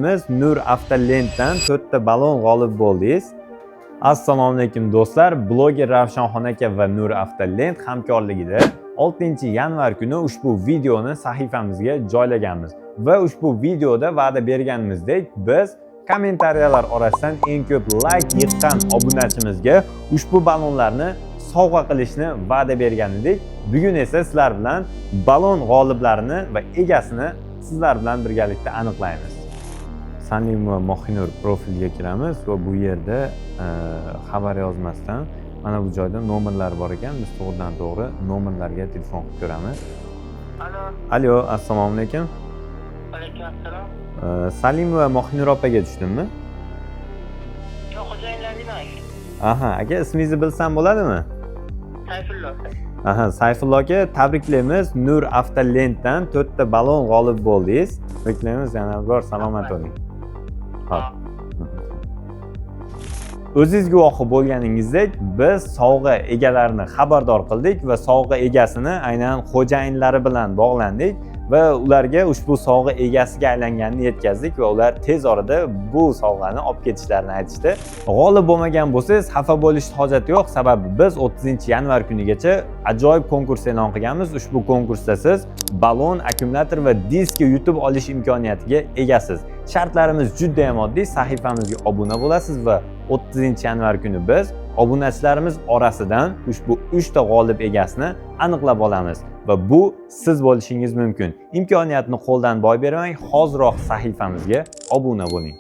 Biz Nur Avtolentdan 4 ta balon g'olib bo'ldingiz. Assalomu alaykum do'stlar. Bloger Ravshanxon aka va Nur Avtolent hamkorligida 6-yanvar kuni ushbu videoni sahifamizga joylaganmiz. Va ushbu videoda va'da berganimizdek, biz kommentariyalar orasidan eng ko'p like yiqqan obunachimizga ushbu balonlarni sovg'a qilishni va'da bergan edik. Bugun esa sizlar bilan balon g'oliblarini va egasini sizlar bilan birgalikda aniqlaymiz. Salimova Mohinur profiliga kiramiz va bu yerda xabar yozmasdan mana bu joyda nomerlar bor ekan. Biz to'g'ridan to'g'ri nomerlarga telefon qilib ko'ramiz. Alo, assalomu alaykum. Alaykum assalom. Salimova Mohinur opaga tushdimmi? Yo'q, xo'jayinlaring aka. Aha, aka ismingizni bilsam bo'ladimi? Sayfullo. Aha, Sayfullo aka, tabriklaymiz. Nur Avtolentdan 4 ta balon g'olib bo'ldingiz. Tabriklaymiz, yana bir bor salomat bo'ling. Xo'p. O'zingiz guvohi bo'lganingizdek, biz sovg'a egalarini xabardor qildik va sovg'a egasini aynan xo'jayinlari bilan bog'landik va ularga ushbu sovg'a egasiga aylanganini yetkazdik va ular tez orada bu sovg'ani olib ketishlarini aytishdi. G'olib bo'lmagan bo'lsangiz, xafa bo'lishga hojat yo'q, sababi biz 30-yanvar kunigacha ajoyib konkurs e'lon qilganmiz. Ushbu konkursda siz balon, akkumulyator va diskni yutib olish imkoniyatiga egasiz. Shartlarimiz juda ham oddiy. Sahifamizga obuna bo'lasiz va 30-yanvar kuni biz obunachilarimiz orasidan ushbu 3 ta g'olib egasini aniqlab olamiz va bu siz bo'lishingiz mumkin. Imkoniyatni qo'ldan boy bermang, hoziroq sahifamizga obuna bo'ling.